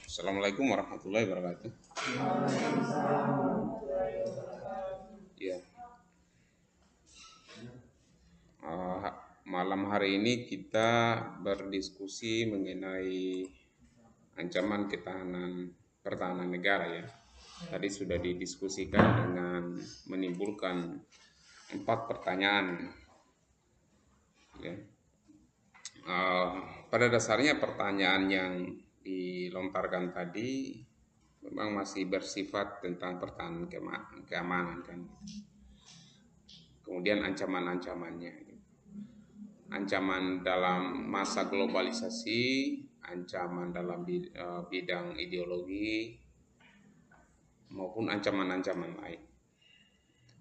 Assalamualaikum warahmatullahi wabarakatuh. Ya, eh, malam hari ini kita berdiskusi mengenai ancaman ketahanan pertahanan negara ya. Tadi sudah didiskusikan dengan menimbulkan 4 pertanyaan. Ya. Eh, Pada dasarnya pertanyaan yang dilontarkan tadi memang masih bersifat tentang pertahanan keamanan kan. Kemudian ancaman-ancamannya. Ancaman dalam masa globalisasi, ancaman dalam bidang ideologi, maupun ancaman-ancaman lain.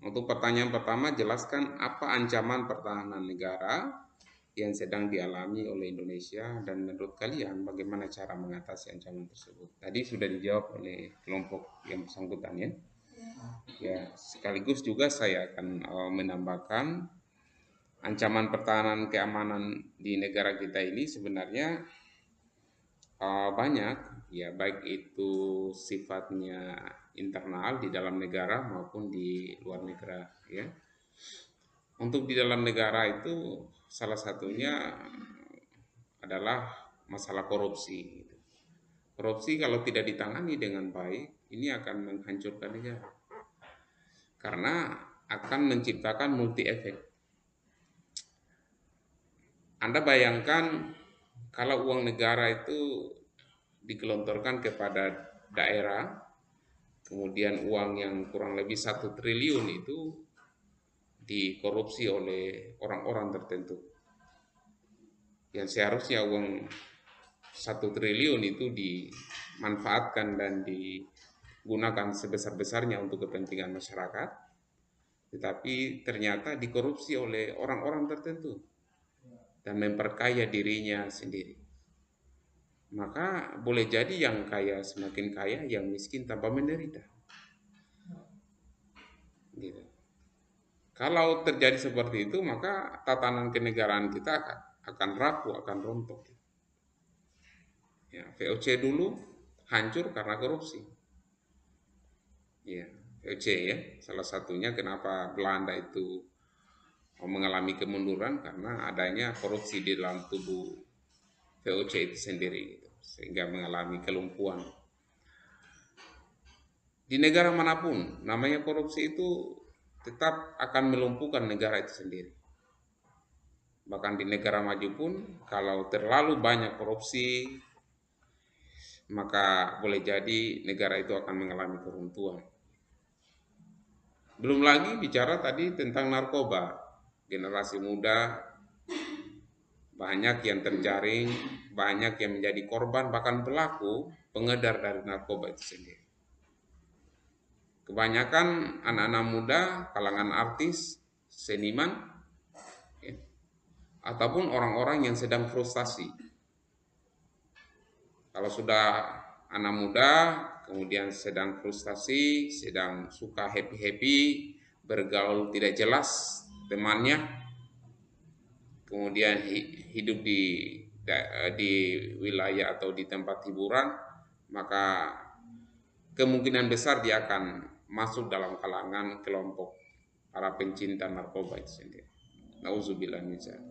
Untuk pertanyaan pertama, jelaskan apa ancaman pertahanan negara yang sedang dialami oleh Indonesia dan menurut kalian bagaimana cara mengatasi ancaman tersebut. Tadi sudah dijawab oleh kelompok yang bersangkutan ya. Ya, sekaligus juga saya akan menambahkan ancaman pertahanan keamanan di negara kita ini sebenarnya banyak ya, baik itu sifatnya internal di dalam negara maupun di luar negara ya. Untuk di dalam negara itu salah satunya adalah masalah korupsi. Korupsi kalau tidak ditangani dengan baik ini akan menghancurkan negara karena akan menciptakan multi efek. Anda bayangkan kalau uang negara itu digelontorkan kepada daerah, kemudian uang yang kurang lebih 1 triliun itu dikorupsi oleh orang-orang tertentu. Yang seharusnya uang 1 triliun itu dimanfaatkan dan digunakan sebesar-besarnya untuk kepentingan masyarakat, tetapi ternyata dikorupsi oleh orang-orang tertentu dan memperkaya dirinya sendiri. Maka boleh jadi yang kaya semakin kaya, yang miskin tanpa menderita. Gitu. Kalau terjadi seperti itu, maka tatanan kenegaraan kita akan rapuh, akan rontok. Ya, VOC dulu hancur karena korupsi. Ya, VOC ya, salah satunya kenapa Belanda itu mengalami kemunduran karena adanya korupsi di dalam tubuh VOC itu sendiri, gitu, sehingga mengalami kelumpuhan. Di negara manapun, namanya korupsi itu tetap akan melumpuhkan negara itu sendiri. Bahkan di negara maju pun, kalau terlalu banyak korupsi, maka boleh jadi negara itu akan mengalami keruntuhan. Belum lagi bicara tadi tentang narkoba. Generasi muda banyak yang terjaring, banyak yang menjadi korban, bahkan pelaku pengedar dari narkoba itu sendiri. Kebanyakan anak-anak muda, kalangan artis, seniman, ya, ataupun orang-orang yang sedang frustasi. Kalau sudah anak muda, kemudian sedang frustasi, sedang suka happy-happy, bergaul tidak jelas temannya, kemudian hidup di wilayah atau di tempat hiburan, maka kemungkinan besar dia akan masuk dalam kalangan kelompok para pencinta narkoba itu sendiri. Nauzubillah min dzalik.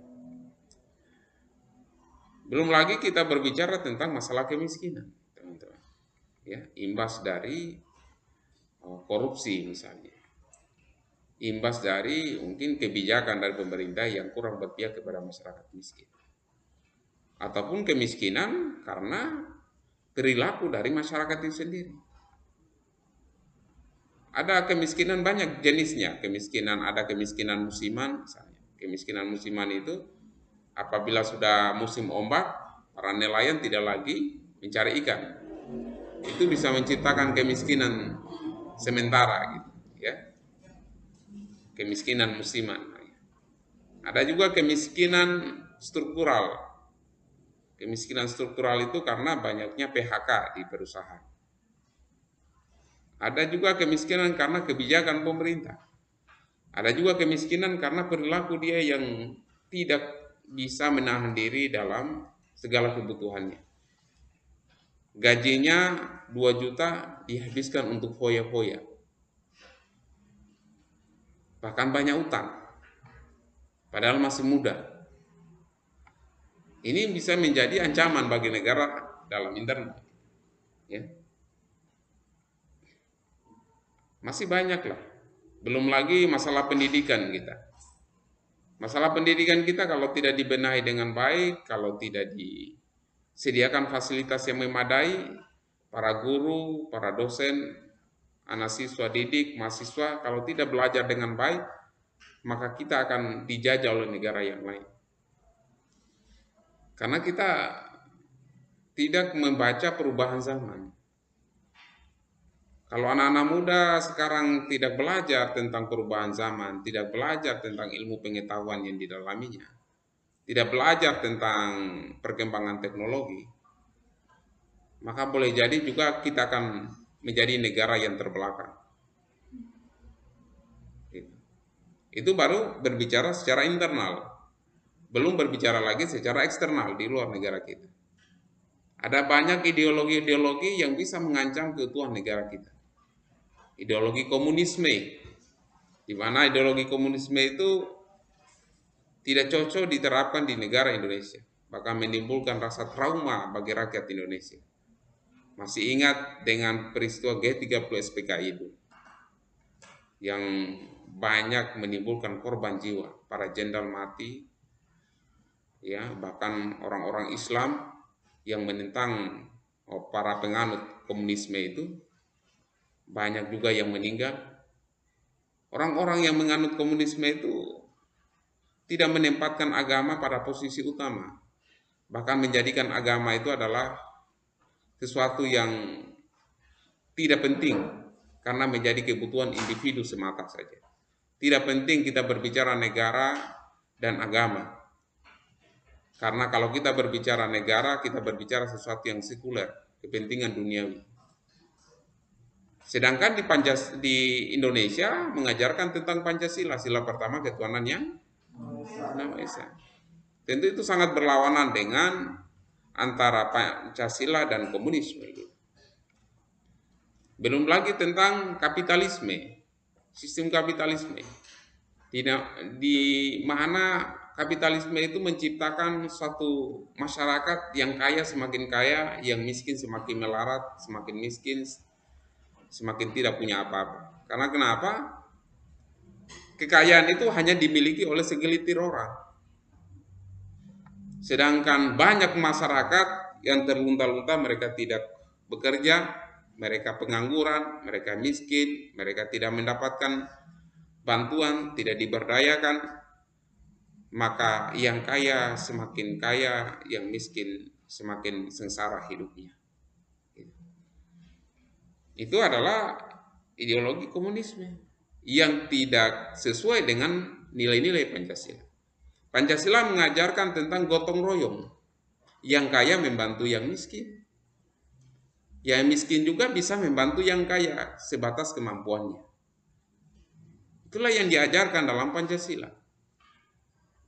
Belum lagi kita berbicara tentang masalah kemiskinan, teman-teman. Ya, imbas dari korupsi misalnya. Imbas dari mungkin kebijakan dari pemerintah yang kurang berpihak kepada masyarakat miskin. Ataupun kemiskinan karena perilaku dari masyarakat itu sendiri. Ada kemiskinan banyak jenisnya. Ada kemiskinan musiman misalnya. Kemiskinan musiman itu apabila sudah musim ombak, para nelayan tidak lagi mencari ikan. Itu bisa menciptakan kemiskinan sementara gitu, ya. Kemiskinan musiman. Ada juga kemiskinan struktural. Kemiskinan struktural itu karena banyaknya PHK di perusahaan. Ada juga kemiskinan karena kebijakan pemerintah. Ada juga kemiskinan karena perilaku dia yang tidak bisa menahan diri dalam segala kebutuhannya. gajinya 2 juta dihabiskan untuk foya-foya, bahkan banyak utang, padahal masih muda. Ini bisa menjadi ancaman bagi negara dalam internal. Ya. Masih banyak lah. Belum lagi masalah pendidikan kita. Masalah pendidikan kita kalau tidak dibenahi dengan baik, kalau tidak disediakan fasilitas yang memadai, para guru, para dosen, anak siswa didik, mahasiswa, kalau tidak belajar dengan baik, maka kita akan dijajah oleh negara yang lain. Karena kita tidak membaca perubahan zaman. Kalau anak-anak muda sekarang tidak belajar tentang perubahan zaman, tidak belajar tentang ilmu pengetahuan yang didalaminya, tidak belajar tentang perkembangan teknologi, maka boleh jadi juga kita akan menjadi negara yang terbelakang. Itu baru berbicara secara internal. Belum berbicara lagi secara eksternal di luar negara kita. Ada banyak ideologi-ideologi yang bisa mengancam keutuhan negara kita. Ideologi komunisme, di mana ideologi komunisme itu tidak cocok diterapkan di negara Indonesia, bahkan menimbulkan rasa trauma bagi rakyat Indonesia. Masih ingat dengan peristiwa G30 SPKI itu, yang banyak menimbulkan korban jiwa, para jenderal mati, ya, bahkan orang-orang Islam yang menentang para penganut komunisme itu banyak juga yang meninggal. Orang-orang yang menganut komunisme itu tidak menempatkan agama pada posisi utama, bahkan menjadikan agama itu adalah sesuatu yang tidak penting karena menjadi kebutuhan individu semata saja. Tidak penting kita berbicara negara dan agama. Karena kalau kita berbicara negara, kita berbicara sesuatu yang sekuler, kepentingan duniawi. Sedangkan di Indonesia mengajarkan tentang Pancasila, sila pertama ketuhanan yang Maha Esa. Tentu itu sangat berlawanan dengan antara Pancasila dan komunisme. Belum lagi tentang kapitalisme, sistem kapitalisme, di mana kapitalisme itu menciptakan suatu masyarakat yang kaya semakin kaya, yang miskin semakin melarat, semakin miskin semakin tidak punya apa-apa. Karena kenapa? Kekayaan itu hanya dimiliki oleh segelintir orang. Sedangkan banyak masyarakat yang terlunta-lunta, mereka tidak bekerja, mereka pengangguran, mereka miskin, mereka tidak mendapatkan bantuan, tidak diberdayakan. Maka yang kaya semakin kaya, yang miskin semakin sengsara hidupnya. Itu adalah ideologi komunisme yang tidak sesuai dengan nilai-nilai Pancasila. Pancasila mengajarkan tentang gotong royong, yang kaya membantu yang miskin, yang miskin juga bisa membantu yang kaya sebatas kemampuannya. Itulah yang diajarkan dalam Pancasila.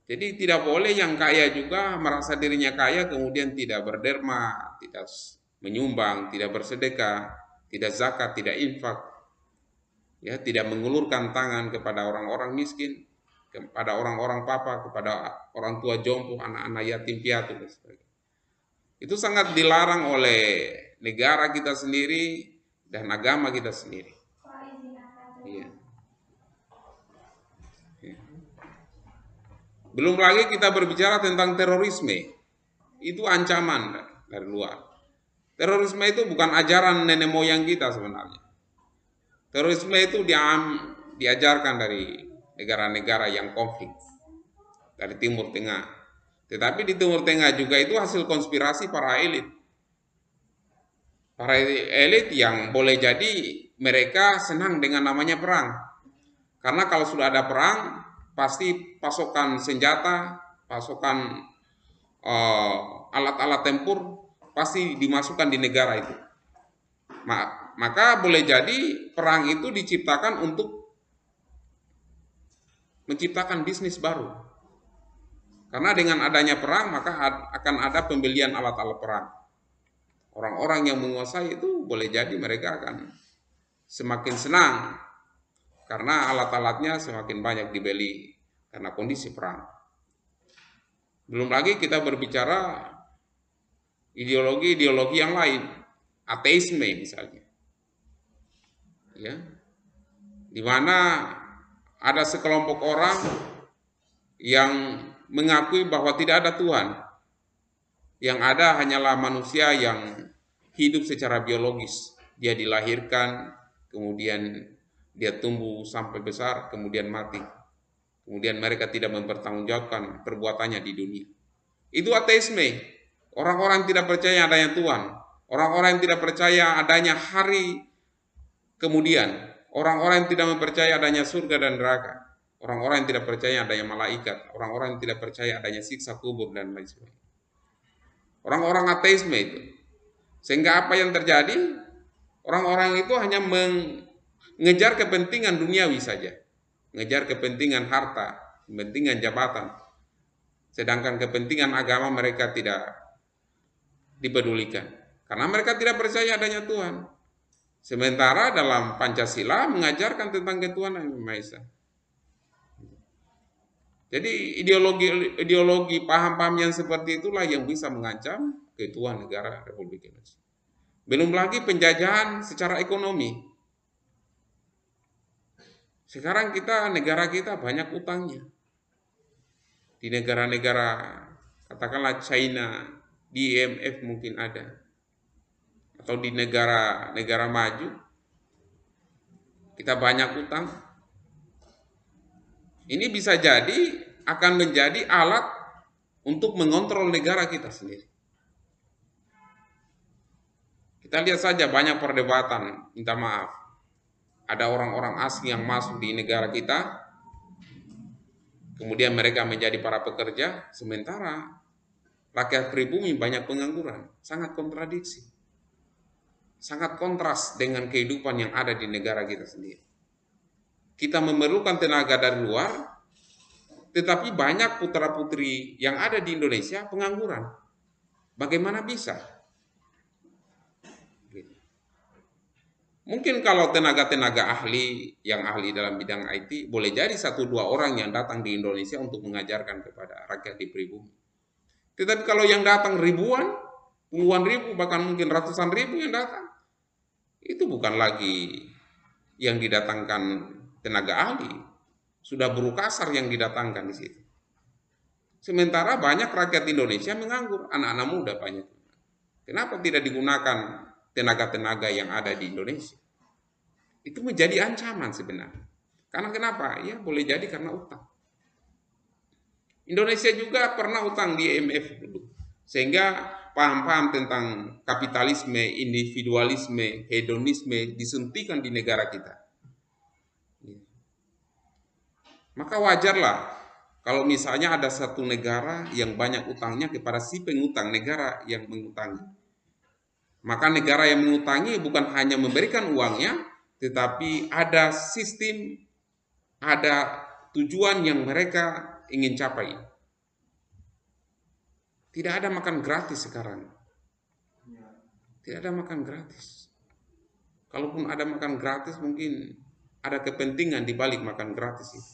Jadi tidak boleh yang kaya juga merasa dirinya kaya kemudian tidak berderma, tidak menyumbang, tidak bersedekah, tidak zakat, tidak infak, ya, tidak mengulurkan tangan kepada orang-orang miskin, kepada orang-orang papa, kepada orang tua jompo, anak-anak yatim piatu dan sebagainya. Itu sangat dilarang oleh negara kita sendiri dan agama kita sendiri. Iya. Belum lagi kita berbicara tentang terorisme. Itu ancaman dari luar. Terorisme itu bukan ajaran nenek moyang kita sebenarnya. Terorisme itu diajarkan dari negara-negara yang konflik, dari Timur Tengah. Tetapi di Timur Tengah juga itu hasil konspirasi para elit. Para elit yang boleh jadi mereka senang dengan namanya perang. Karena kalau sudah ada perang, pasti pasokan senjata, pasokan alat-alat tempur pasti dimasukkan di negara itu. Maka boleh jadi perang itu diciptakan untuk menciptakan bisnis baru. Karena dengan adanya perang maka akan ada pembelian alat-alat perang. Orang-orang yang menguasai itu boleh jadi mereka akan semakin senang karena alat-alatnya semakin banyak dibeli karena kondisi perang. Belum lagi kita berbicara ideologi-ideologi yang lain, ateisme misalnya, ya, di mana ada sekelompok orang yang mengakui bahwa tidak ada Tuhan, yang ada hanyalah manusia yang hidup secara biologis. Dia dilahirkan, kemudian dia tumbuh sampai besar, kemudian mati. Kemudian mereka tidak mempertanggungjawabkan perbuatannya di dunia. Itu ateisme. Orang-orang tidak percaya adanya Tuhan. Orang-orang yang tidak percaya adanya hari kemudian. Orang-orang yang tidak mempercaya adanya surga dan neraka. Orang-orang yang tidak percaya adanya malaikat. Orang-orang yang tidak percaya adanya siksa kubur dan lain sebagainya. Orang-orang ateisme itu. Sehingga apa yang terjadi? Orang-orang itu hanya mengejar kepentingan duniawi saja. Mengejar kepentingan harta, kepentingan jabatan. Sedangkan kepentingan agama mereka tidak dipedulikan. Karena mereka tidak percaya adanya Tuhan. Sementara dalam Pancasila mengajarkan tentang ketuhanan Yang Maha Esa. Jadi ideologi paham-paham yang seperti itulah yang bisa mengancam keutuhan negara Republik Indonesia. Belum lagi penjajahan secara ekonomi. Sekarang negara kita banyak utangnya. Di negara-negara katakanlah China, di IMF mungkin ada. Atau di negara-negara maju kita banyak utang. Ini bisa jadi akan menjadi alat untuk mengontrol negara kita sendiri. Kita lihat saja banyak perdebatan, minta maaf. Ada orang-orang asing yang masuk di negara kita, kemudian mereka menjadi para pekerja, sementara rakyat pribumi banyak pengangguran. Sangat kontradiksi. Sangat kontras dengan kehidupan yang ada di negara kita sendiri. Kita memerlukan tenaga dari luar, tetapi banyak putra-putri yang ada di Indonesia pengangguran. Bagaimana bisa? Mungkin kalau tenaga-tenaga ahli, yang ahli dalam bidang IT, boleh jadi 1-2 orang yang datang di Indonesia untuk mengajarkan kepada rakyat di pribumi. Tetapi kalau yang datang ribuan, puluhan ribu, bahkan mungkin ratusan ribu yang datang, itu bukan lagi yang didatangkan tenaga ahli, sudah buruh kasar yang didatangkan di situ. Sementara banyak rakyat Indonesia menganggur, anak-anak muda banyak. Kenapa tidak digunakan tenaga-tenaga yang ada di Indonesia? Itu menjadi ancaman sebenarnya. Karena kenapa? Ya boleh jadi karena utang. Indonesia juga pernah utang di IMF dulu. Sehingga paham-paham tentang kapitalisme, individualisme, hedonisme disuntikan di negara kita. Maka wajarlah kalau misalnya ada satu negara yang banyak utangnya kepada si pengutang, negara yang mengutangi. Maka negara yang mengutangi bukan hanya memberikan uangnya, tetapi ada sistem, ada tujuan yang mereka ingin capai. Tidak ada makan gratis sekarang. Tidak ada makan gratis. Kalaupun ada makan gratis, mungkin ada kepentingan di balik makan gratis itu.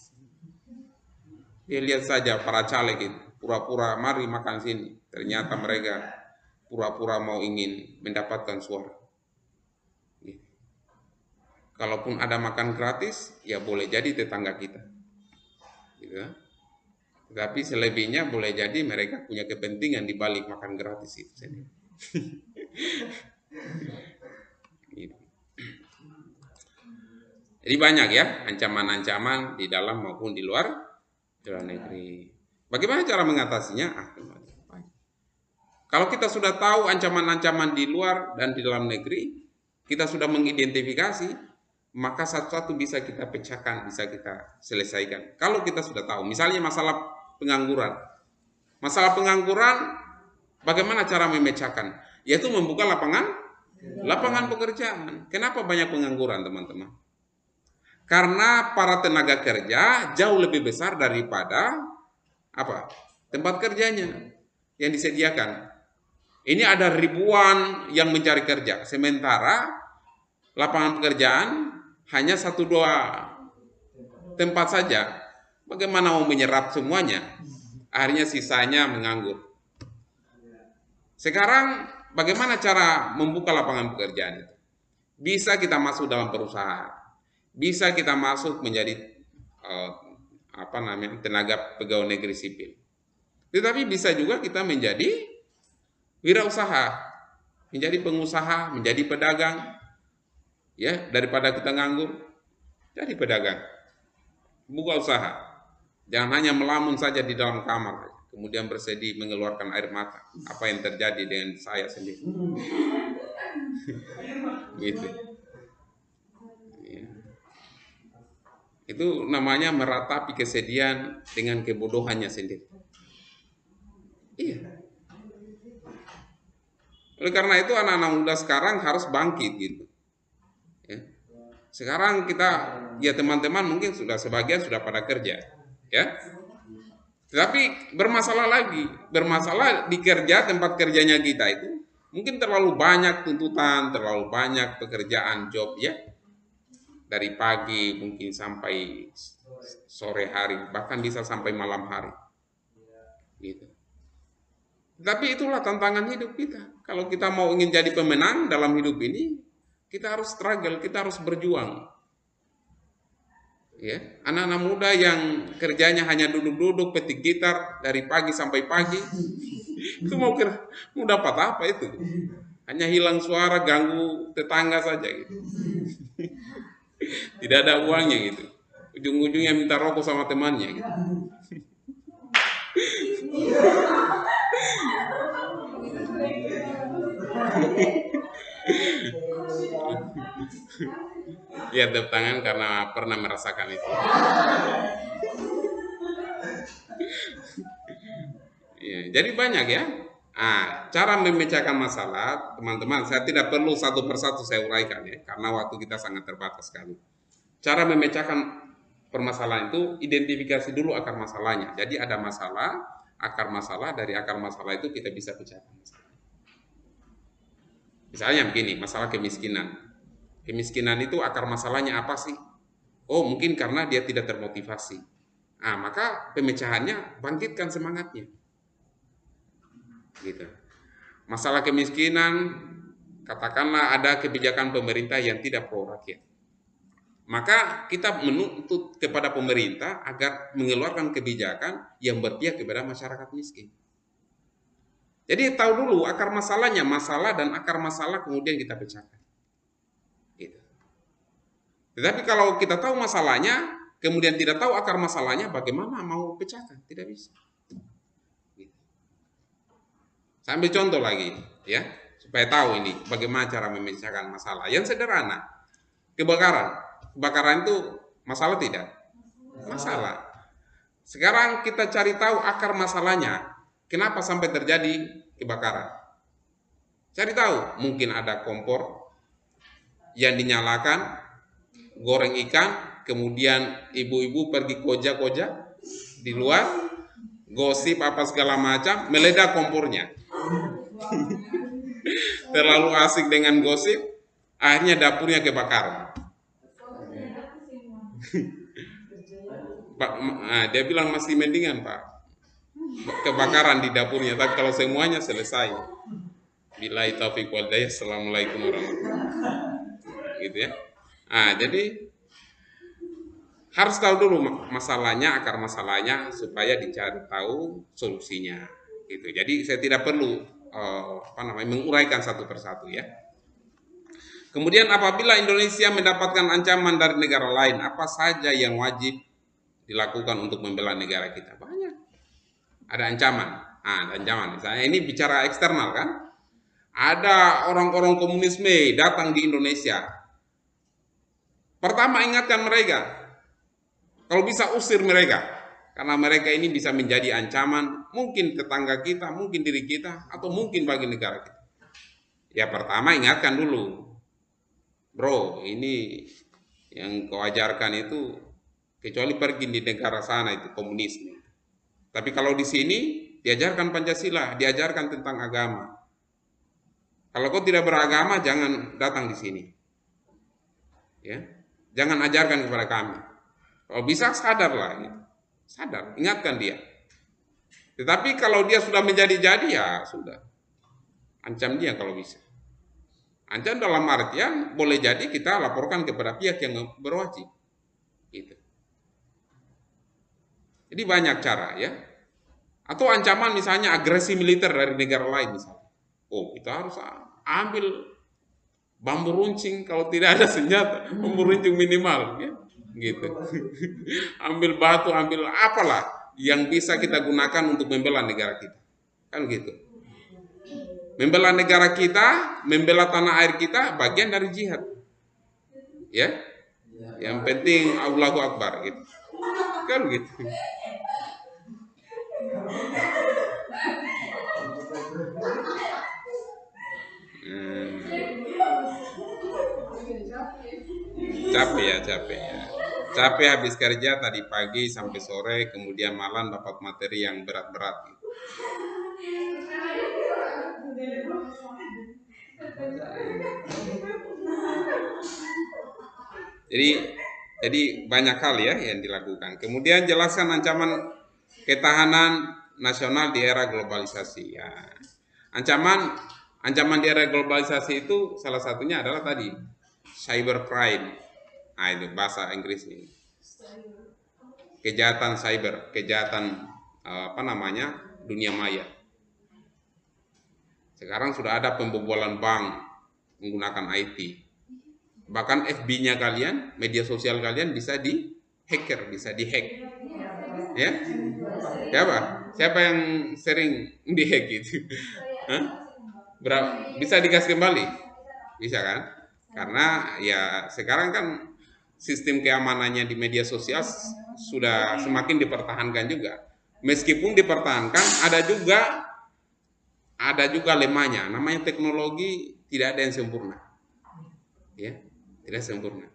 Dia lihat saja para caleg itu, pura-pura mari makan sini. Ternyata mereka pura-pura mau ingin mendapatkan suara. Kalaupun ada makan gratis, ya boleh jadi tetangga kita. Gitu. Tapi selebihnya boleh jadi mereka punya kepentingan di balik makan gratis itu sendiri. Gitu. Jadi banyak ya ancaman-ancaman di dalam maupun di luar negeri. Bagaimana cara mengatasinya? Kalau kita sudah tahu ancaman-ancaman di luar dan di dalam negeri, kita sudah mengidentifikasi, maka satu-satu bisa kita pecahkan, bisa kita selesaikan. Kalau kita sudah tahu, misalnya masalah pengangguran. Masalah pengangguran, bagaimana cara memecahkan? Yaitu membuka lapangan pekerjaan. Kenapa banyak pengangguran, teman-teman? Karena para tenaga kerja jauh lebih besar daripada tempat kerjanya yang disediakan. Ini ada ribuan yang mencari kerja, sementara lapangan pekerjaan hanya 1-2 tempat saja. Bagaimana mau menyerap semuanya? Akhirnya sisanya menganggur. Sekarang bagaimana cara membuka lapangan pekerjaan itu? Bisa kita masuk dalam perusahaan, bisa kita masuk menjadi tenaga pegawai negeri sipil. Tetapi bisa juga kita menjadi wirausaha, menjadi pengusaha, menjadi pedagang, ya, daripada kita nganggur, jadi pedagang, buka usaha. Jangan hanya melamun saja di dalam kamar, kemudian bersedih mengeluarkan air mata. Apa yang terjadi dengan saya sendiri? Gitu. Ya. Itu namanya meratapi kesedihan dengan kebodohannya sendiri. Iya. Oleh karena itu anak-anak muda sekarang harus bangkit gitu. Ya. Sekarang kita, ya teman-teman mungkin sudah sebagian sudah pada kerja, ya. Tetapi bermasalah di kerja, tempat kerjanya kita itu mungkin terlalu banyak tuntutan, terlalu banyak pekerjaan job, ya. Dari pagi mungkin sampai sore hari, bahkan bisa sampai malam hari. Gitu. Tapi itulah tantangan hidup kita. Kalau kita mau ingin jadi pemenang dalam hidup ini, kita harus struggle, kita harus berjuang. Ya, anak-anak muda yang kerjanya hanya duduk-duduk petik gitar dari pagi sampai pagi, itu mau dapat apa itu? Hanya hilang suara, ganggu tetangga saja gitu. Tidak ada uangnya gitu. Ujung-ujungnya minta rokok sama temannya gitu. Ya, tepuk tangan karena pernah merasakan itu. Ya, jadi banyak ya. Cara memecahkan masalah, teman-teman, saya tidak perlu satu persatu saya uraikan ya, karena waktu kita sangat terbatas sekali. Cara memecahkan permasalahan itu, identifikasi dulu akar masalahnya. Jadi ada masalah, akar masalah, dari akar masalah itu kita bisa pecahkan masalah. Misalnya begini, masalah kemiskinan. Kemiskinan itu akar masalahnya apa sih? Oh, mungkin karena dia tidak termotivasi. Maka pemecahannya bangkitkan semangatnya. Gitu. Masalah kemiskinan, katakanlah ada kebijakan pemerintah yang tidak pro rakyat. Maka kita menuntut kepada pemerintah agar mengeluarkan kebijakan yang berpihak kepada masyarakat miskin. Jadi tahu dulu akar masalahnya, masalah dan akar masalah kemudian kita pecahkan. Gitu. Tetapi kalau kita tahu masalahnya, kemudian tidak tahu akar masalahnya, bagaimana mau pecahkan? Tidak bisa. Gitu. Saya ambil contoh lagi, ya, supaya tahu ini bagaimana cara memecahkan masalah. Yang sederhana, kebakaran itu masalah tidak? Masalah. Sekarang kita cari tahu akar masalahnya. Kenapa sampai terjadi kebakaran? Cari tahu, mungkin ada kompor yang dinyalakan, goreng ikan, kemudian ibu-ibu pergi koja-koja di luar, gosip apa segala macam, meledak kompornya. Terlalu asik dengan gosip, akhirnya dapurnya kebakaran. Pak, dia bilang masih mendingan Pak, kebakaran di dapurnya, tapi kalau semuanya selesai. Billahi taufiq wal hidayah. Assalamualaikum warahmatullahi wabarakatuh. Gitu ya. Jadi harus tahu dulu masalahnya, akar masalahnya, supaya dicari tahu solusinya. Gitu. Jadi saya tidak perlu menguraikan satu persatu ya. Kemudian apabila Indonesia mendapatkan ancaman dari negara lain, apa saja yang wajib dilakukan untuk membela negara kita? Banyak. Ada ancaman. Ada ancaman. Misalnya ini bicara eksternal kan? Ada orang-orang komunisme datang di Indonesia. Pertama ingatkan mereka. Kalau bisa usir mereka. Karena mereka ini bisa menjadi ancaman. Mungkin tetangga kita, mungkin diri kita, atau mungkin bagi negara kita. Ya pertama ingatkan dulu. Bro, ini yang kau ajarkan itu, kecuali pergi di negara sana itu komunisme. Tapi kalau di sini diajarkan Pancasila, diajarkan tentang agama. Kalau kau tidak beragama, jangan datang di sini. Ya, jangan ajarkan kepada kami. Kalau bisa sadarlah, gitu. Sadar, ingatkan dia. Tetapi kalau dia sudah menjadi-jadi, ya sudah, ancam dia kalau bisa. Ancam dalam artian boleh jadi kita laporkan kepada pihak yang berwajib. Gitu. Jadi banyak cara ya. Atau ancaman misalnya agresi militer dari negara lain misalnya. Oh, kita harus ambil bambu runcing kalau tidak ada senjata, bambu runcing minimal ya. Gitu. Ambil batu, ambil apalah yang bisa kita gunakan untuk membela negara kita. Kan gitu. Membela negara kita, membela tanah air kita bagian dari jihad. Ya. Yang penting Allahu Akbar gitu. Kan gitu. Capek ya. Capek habis kerja tadi pagi sampai sore, kemudian malam dapat materi yang berat-berat gitu. Jadi banyak hal ya yang dilakukan. Kemudian jelaskan ancaman ketahanan nasional di era globalisasi ya. Ancaman di era globalisasi itu salah satunya adalah tadi cybercrime. Nah, itu bahasa Inggris ini. Kejahatan cyber, kejahatan dunia maya. Sekarang sudah ada pembobolan bank menggunakan IT. Bahkan FB-nya kalian, media sosial kalian bisa di-hacker, bisa di-hack. Ya? Siapa yang sering di-hack gitu? Bisa dikasih kembali? Bisa kan? Karena ya sekarang kan sistem keamanannya di media sosial sudah semakin dipertahankan juga. Meskipun dipertahankan, ada juga lemahnya. Namanya teknologi tidak ada yang sempurna. Ya, tidak sempurna.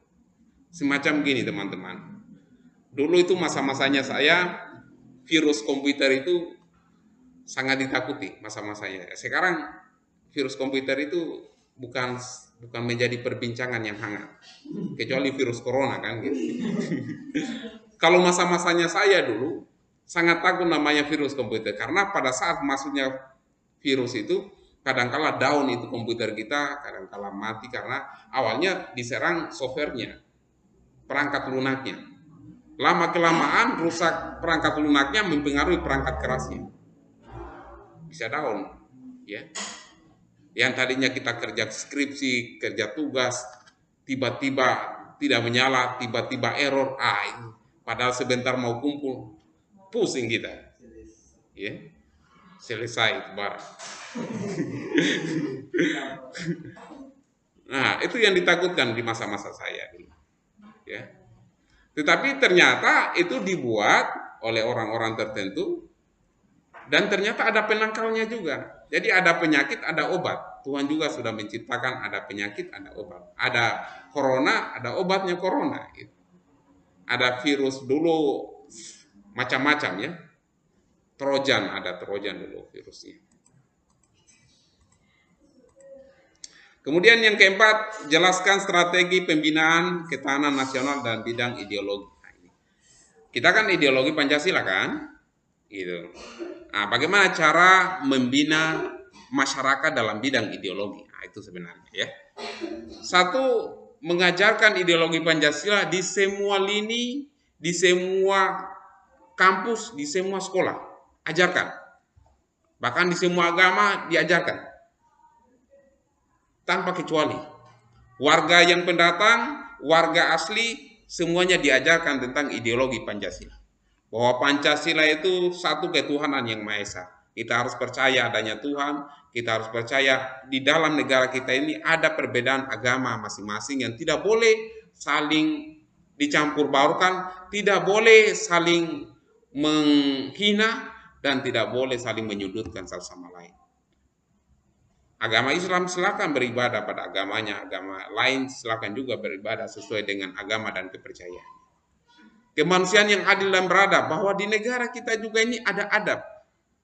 Semacam gini teman-teman. Dulu itu masa-masanya saya virus komputer itu sangat ditakuti masa-masanya. Sekarang virus komputer itu bukan menjadi perbincangan yang hangat, kecuali virus corona kan gitu. Kalau masa-masanya saya dulu sangat takut namanya virus komputer, karena pada saat masuknya virus itu kadangkala down itu komputer kita, kadangkala mati karena awalnya diserang softwarenya, perangkat lunaknya. Lama kelamaan rusak perangkat lunaknya, mempengaruhi perangkat kerasnya, bisa down ya. Yang tadinya kita kerja skripsi, kerja tugas, tiba-tiba tidak menyala, tiba-tiba error, padahal sebentar mau kumpul, pusing kita, ya, selesai barang. Nah, itu yang ditakutkan di masa-masa saya, ya. Tetapi ternyata itu dibuat oleh orang-orang tertentu. Dan ternyata ada penangkalnya juga. Jadi ada penyakit, ada obat. Tuhan juga sudah menciptakan ada penyakit, ada obat. Ada corona, ada obatnya corona. Ada virus dulu macam-macam ya. Trojan, ada Trojan dulu virusnya. Kemudian yang keempat, jelaskan strategi pembinaan ketahanan nasional dan bidang ideologi. Kita kan ideologi Pancasila kan? Gitu. Nah, bagaimana cara membina masyarakat dalam bidang ideologi? Nah, itu sebenarnya ya. Satu, mengajarkan ideologi Pancasila di semua lini, di semua kampus, di semua sekolah. Ajarkan. Bahkan di semua agama diajarkan. Tanpa kecuali. Warga yang pendatang, warga asli, semuanya diajarkan tentang ideologi Pancasila. Bahwa Pancasila itu satu ketuhanan yang Maha Esa. Kita harus percaya adanya Tuhan, kita harus percaya di dalam negara kita ini ada perbedaan agama masing-masing yang tidak boleh saling dicampur baurkan, tidak boleh saling menghina, dan tidak boleh saling menyudutkan satu sama lain. Agama Islam silakan beribadah pada agamanya, agama lain silakan juga beribadah sesuai dengan agama dan kepercayaan. Kemanusiaan yang adil dan beradab, bahwa di negara kita juga ini ada adab,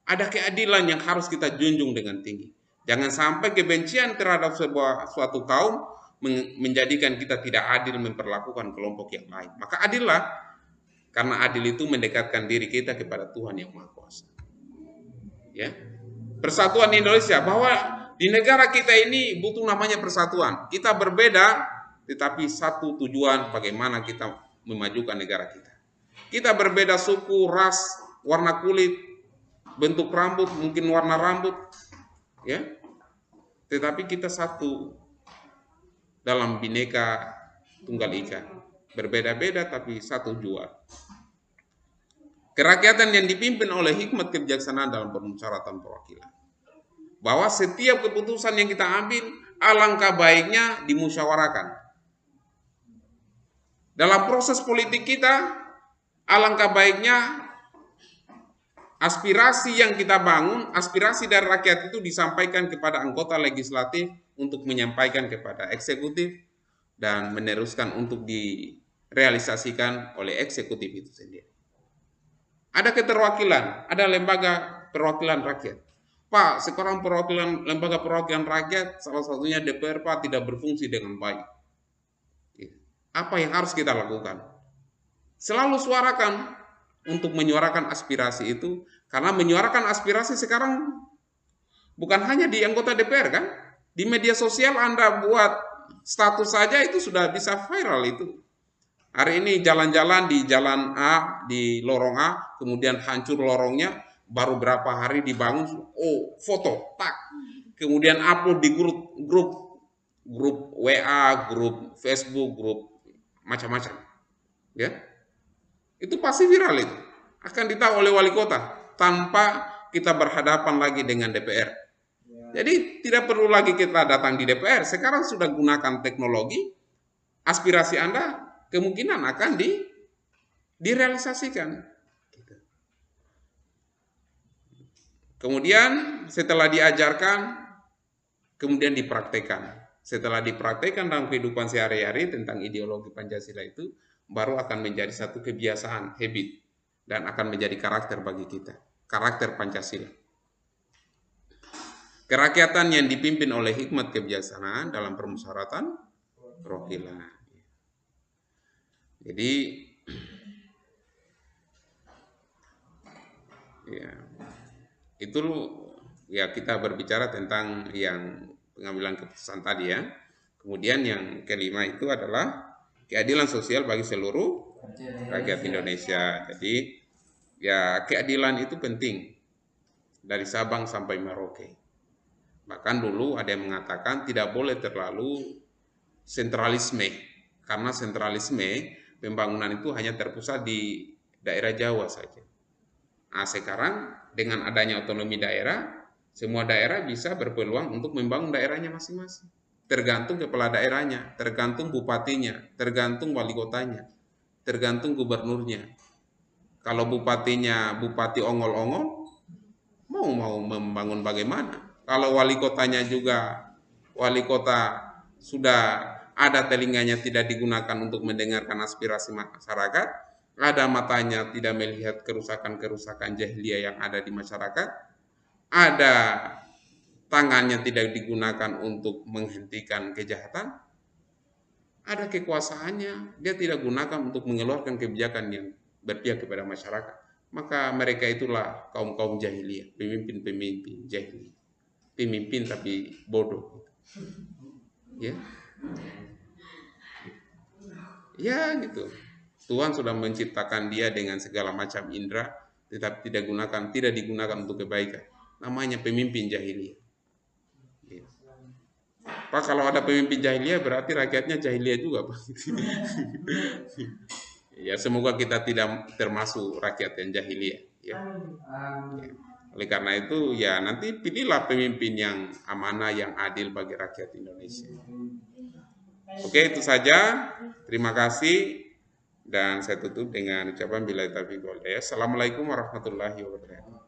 ada keadilan yang harus kita junjung dengan tinggi. Jangan sampai kebencian terhadap suatu kaum menjadikan kita tidak adil memperlakukan kelompok yang lain. Maka adillah, karena adil itu mendekatkan diri kita kepada Tuhan yang Maha Kuasa. Ya, persatuan Indonesia, bahwa di negara kita ini butuh namanya persatuan. Kita berbeda, tetapi satu tujuan bagaimana kita memajukan negara kita. Kita berbeda suku, ras, warna kulit, bentuk rambut, mungkin warna rambut, ya. Tetapi kita satu dalam Bhinneka Tunggal Ika. Berbeda-beda tapi satu jua. Kerakyatan yang dipimpin oleh hikmat kebijaksanaan dalam permusyawaratan perwakilan. Bahwa setiap keputusan yang kita ambil, alangkah baiknya dimusyawarakan. Dalam proses politik kita, alangkah baiknya aspirasi yang kita bangun, aspirasi dari rakyat itu disampaikan kepada anggota legislatif untuk menyampaikan kepada eksekutif dan meneruskan untuk direalisasikan oleh eksekutif itu sendiri. Ada keterwakilan, ada lembaga perwakilan rakyat. Pak, sekarang lembaga perwakilan rakyat, salah satunya DPR, Pak, tidak berfungsi dengan baik. Apa yang harus kita lakukan? Selalu suarakan untuk menyuarakan aspirasi itu, karena menyuarakan aspirasi sekarang bukan hanya di anggota DPR kan? Di media sosial Anda buat status saja itu sudah bisa viral itu. Hari ini jalan-jalan di jalan A, di lorong A, kemudian hancur lorongnya, baru berapa hari dibangun, oh foto, tak. Kemudian upload di grup WA, grup Facebook, grup macam-macam. Ya. Itu pasti viral itu. Akan ditahu oleh wali kota tanpa kita berhadapan lagi dengan DPR. Jadi tidak perlu lagi kita datang di DPR. Sekarang sudah gunakan teknologi, aspirasi Anda kemungkinan akan direalisasikan. Kemudian setelah diajarkan, kemudian dipraktekkan. Setelah dipraktekkan dalam kehidupan sehari-hari tentang ideologi Pancasila itu, baru akan menjadi satu kebiasaan, habit, dan akan menjadi karakter bagi kita. Karakter Pancasila. Kerakyatan yang dipimpin oleh hikmat kebijaksanaan dalam permusyawaratan perwakilan. Jadi ya, itu ya kita berbicara tentang yang pengambilan keputusan tadi ya. Kemudian yang kelima itu adalah keadilan sosial bagi seluruh rakyat Indonesia. Jadi ya keadilan itu penting dari Sabang sampai Merauke. Bahkan dulu ada yang mengatakan tidak boleh terlalu sentralisme, karena sentralisme pembangunan itu hanya terpusat di daerah Jawa saja. Nah, sekarang dengan adanya otonomi daerah, semua daerah bisa berpeluang untuk membangun daerahnya masing-masing. Tergantung kepala daerahnya, tergantung bupatinya, tergantung wali kotanya, tergantung gubernurnya. Kalau bupatinya bupati ongol-ongol, mau membangun bagaimana? Kalau wali kotanya juga wali kota sudah ada telinganya tidak digunakan untuk mendengarkan aspirasi masyarakat, ada matanya tidak melihat kerusakan-kerusakan jahiliyah yang ada di masyarakat, ada tangannya tidak digunakan untuk menghentikan kejahatan, ada kekuasaannya, dia tidak gunakan untuk mengeluarkan kebijakan yang berpihak kepada masyarakat. Maka mereka itulah kaum-kaum jahiliyah, pemimpin-pemimpin jahiliyah. Pemimpin tapi bodoh. Ya. Ya gitu. Tuhan sudah menciptakan dia dengan segala macam indera, tetapi tidak digunakan untuk kebaikan. Namanya pemimpin jahiliyah. Ya. Pak, kalau ada pemimpin jahiliyah berarti rakyatnya jahiliyah juga, Pak. Ya, semoga kita tidak termasuk rakyat yang jahiliyah. Ya. Ya. Oleh karena itu, ya nanti pilihlah pemimpin yang amanah, yang adil bagi rakyat Indonesia. Oke, itu saja. Terima kasih. Dan saya tutup dengan ucapan billahi taufiq wal hidayah. Assalamualaikum warahmatullahi wabarakatuh.